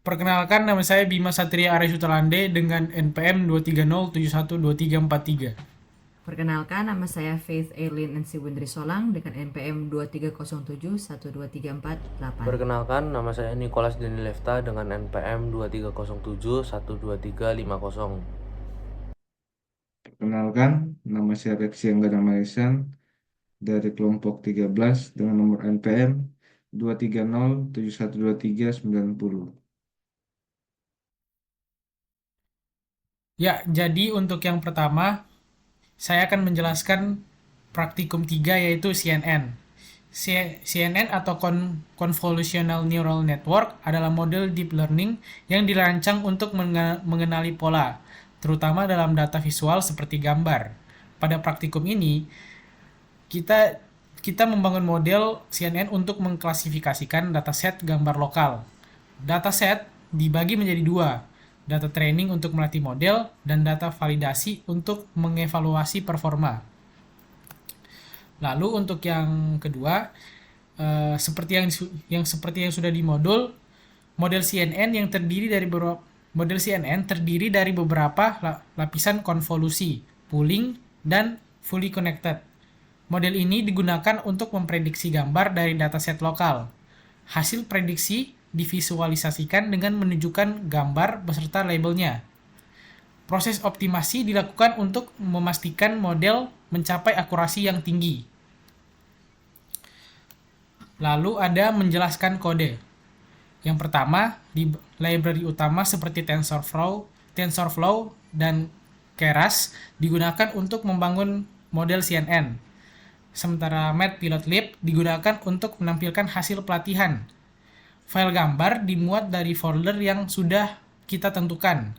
Perkenalkan, nama saya Bima Satria Arya Sutalande dengan NPM 230712343. Perkenalkan, nama saya Faith Eileen Nancy Windri Solang dengan NPM 230712348. Perkenalkan, nama saya Nicholas Deni Lefta dengan NPM 2307123500. Perkenalkan, nama saya Reksi Anggara Marisan dari kelompok 13 dengan nomor NPM 230712390. Ya, jadi untuk yang pertama, saya akan menjelaskan praktikum 3 yaitu CNN. CNN atau Convolutional Neural Network adalah model deep learning yang dirancang untuk mengenali pola, terutama dalam data visual seperti gambar. Pada praktikum ini, kita kita membangun model CNN untuk mengklasifikasikan dataset gambar lokal. Dataset dibagi menjadi dua, data training untuk melatih model dan data validasi untuk mengevaluasi performa. Lalu untuk yang kedua, seperti yang sudah dimodul, model CNN yang terdiri dari beberapa model CNN terdiri dari beberapa lapisan konvolusi, pooling, dan fully connected. Model ini digunakan untuk memprediksi gambar dari dataset lokal. Hasil prediksi divisualisasikan dengan menunjukkan gambar beserta labelnya. Proses optimasi dilakukan untuk memastikan model mencapai akurasi yang tinggi. Lalu ada menjelaskan kode. Yang pertama, di library utama seperti TensorFlow dan Keras digunakan untuk membangun model CNN. Sementara Matplotlib digunakan untuk menampilkan hasil pelatihan. File gambar dimuat dari folder yang sudah kita tentukan.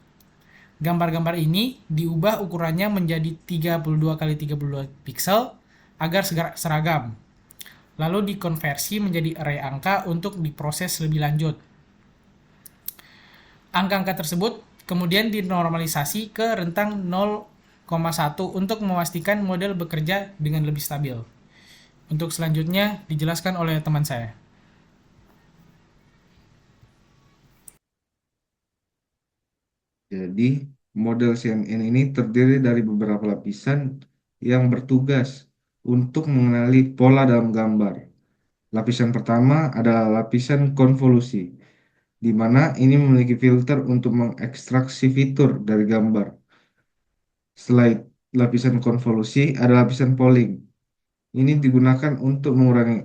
Gambar-gambar ini diubah ukurannya menjadi 32 kali 32 piksel agar seragam. Lalu dikonversi menjadi array angka untuk diproses lebih lanjut. Angka-angka tersebut kemudian dinormalisasi ke rentang 0,1 untuk memastikan model bekerja dengan lebih stabil. Untuk selanjutnya dijelaskan oleh teman saya. Jadi, model CNN ini terdiri dari beberapa lapisan yang bertugas untuk mengenali pola dalam gambar. Lapisan pertama adalah lapisan konvolusi, di mana ini memiliki filter untuk mengekstraksi fitur dari gambar. Setelah lapisan konvolusi ada lapisan polling. Ini digunakan untuk mengurangi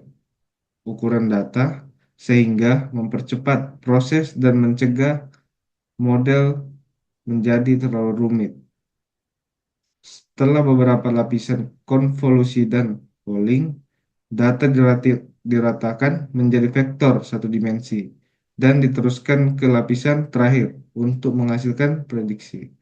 ukuran data sehingga mempercepat proses dan mencegah model menjadi terlalu rumit. Setelah beberapa lapisan konvolusi dan polling, data diratakan menjadi vektor satu dimensi dan diteruskan ke lapisan terakhir untuk menghasilkan prediksi.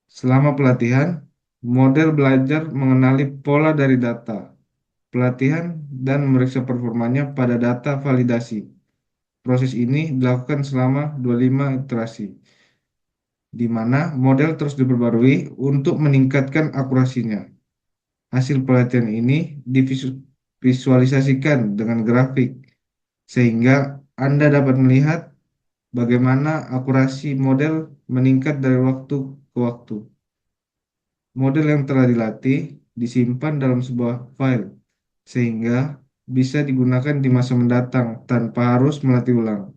Selama pelatihan, model belajar mengenali pola dari data, pelatihan, dan memeriksa performanya pada data validasi. Proses ini dilakukan selama 25 iterasi, di mana model terus diperbarui untuk meningkatkan akurasinya. Hasil pelatihan ini divisualisasikan dengan grafik, sehingga Anda dapat melihat bagaimana akurasi model meningkat dari waktu ke waktu. Model yang telah dilatih disimpan dalam sebuah file, sehingga bisa digunakan di masa mendatang tanpa harus melatih ulang.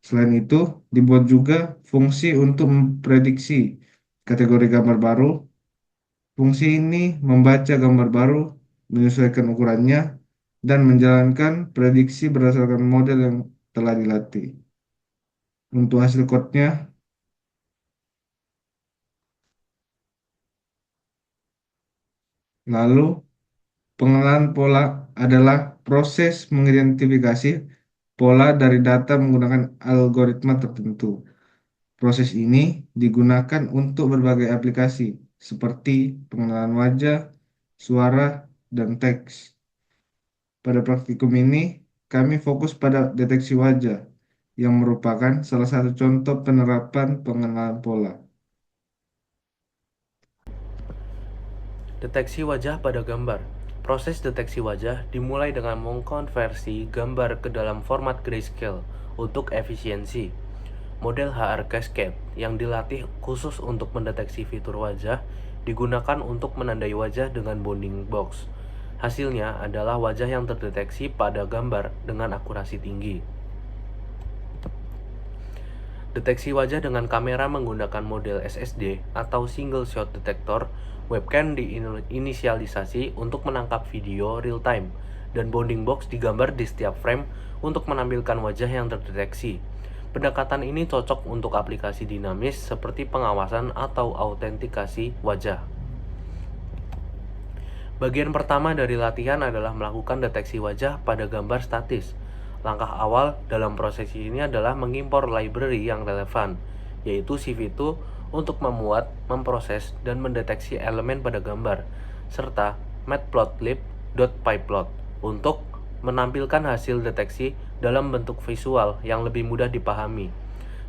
Selain itu, dibuat juga fungsi untuk memprediksi kategori gambar baru. Fungsi ini membaca gambar baru, menyesuaikan ukurannya, dan menjalankan prediksi berdasarkan model yang telah dilatih. Untuk hasil code-nya, lalu pengenalan pola adalah proses mengidentifikasi pola dari data menggunakan algoritma tertentu. Proses ini digunakan untuk berbagai aplikasi seperti pengenalan wajah, suara, dan teks. Pada praktikum ini, kami fokus pada deteksi wajah, yang merupakan salah satu contoh penerapan pengenalan pola. Deteksi wajah pada gambar. Proses deteksi wajah dimulai dengan mengkonversi gambar ke dalam format grayscale untuk efisiensi. Model HR Cascade yang dilatih khusus untuk mendeteksi fitur wajah digunakan untuk menandai wajah dengan bounding box. Hasilnya adalah wajah yang terdeteksi pada gambar dengan akurasi tinggi. Deteksi wajah dengan kamera menggunakan model SSD atau Single Shot Detector, webcam diinisialisasi untuk menangkap video real time, dan bounding box digambar di setiap frame untuk menampilkan wajah yang terdeteksi. Pendekatan ini cocok untuk aplikasi dinamis seperti pengawasan atau autentikasi wajah. Bagian pertama dari latihan adalah melakukan deteksi wajah pada gambar statis. Langkah awal dalam proses ini adalah mengimpor library yang relevan, yaitu CV2 untuk memuat, memproses, dan mendeteksi elemen pada gambar, serta matplotlib.pyplot untuk menampilkan hasil deteksi dalam bentuk visual yang lebih mudah dipahami.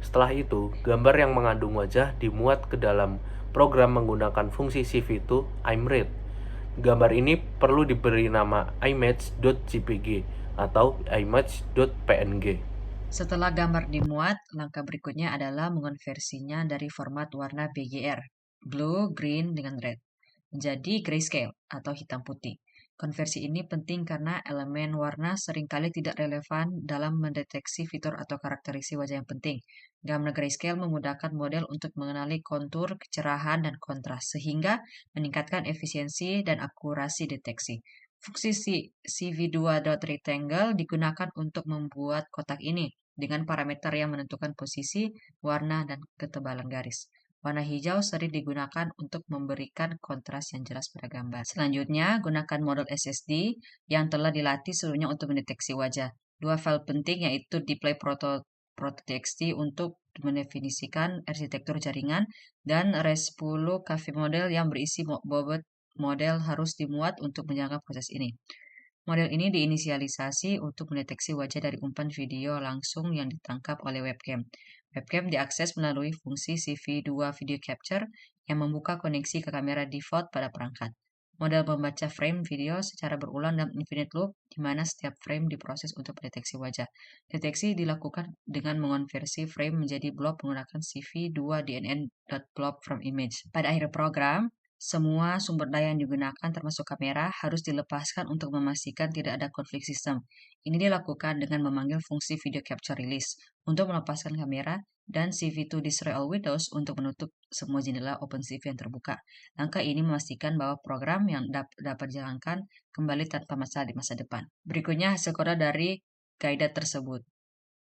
Setelah itu, gambar yang mengandung wajah dimuat ke dalam program menggunakan fungsi CV2 imread. Gambar ini perlu diberi nama image.jpg atau image.png. Setelah gambar dimuat, langkah berikutnya adalah mengonversinya dari format warna BGR, blue, green, dengan red, menjadi grayscale atau hitam putih. Konversi ini penting karena elemen warna seringkali tidak relevan dalam mendeteksi fitur atau karakteristik wajah yang penting. Gambar grayscale memudahkan model untuk mengenali kontur, kecerahan, dan kontras, sehingga meningkatkan efisiensi dan akurasi deteksi. Fungsi CV2.rectangle digunakan untuk membuat kotak ini dengan parameter yang menentukan posisi, warna, dan ketebalan garis. Warna hijau sering digunakan untuk memberikan kontras yang jelas pada gambar. Selanjutnya, gunakan model SSD yang telah dilatih sebelumnya untuk mendeteksi wajah. Dua file penting yaitu dplyproto.txt untuk mendefinisikan arsitektur jaringan dan res10 cafe model yang berisi bobot model harus dimuat untuk menjaga proses ini. Model ini diinisialisasi untuk mendeteksi wajah dari umpan video langsung yang ditangkap oleh webcam. Webcam diakses melalui fungsi CV2 Video Capture yang membuka koneksi ke kamera default pada perangkat. Model membaca frame video secara berulang dalam infinite loop, di mana setiap frame diproses untuk mendeteksi wajah. Deteksi dilakukan dengan mengonversi frame menjadi blob menggunakan CV2dnn.blob from image. Pada akhir program, semua sumber daya yang digunakan termasuk kamera harus dilepaskan untuk memastikan tidak ada konflik sistem. Ini dilakukan dengan memanggil fungsi video capture release untuk melepaskan kamera dan CV2 destroy all windows untuk menutup semua jendela OpenCV yang terbuka. Langkah ini memastikan bahwa program yang dapat dijalankan kembali tanpa masalah di masa depan. Berikutnya hasil kode dari guide tersebut.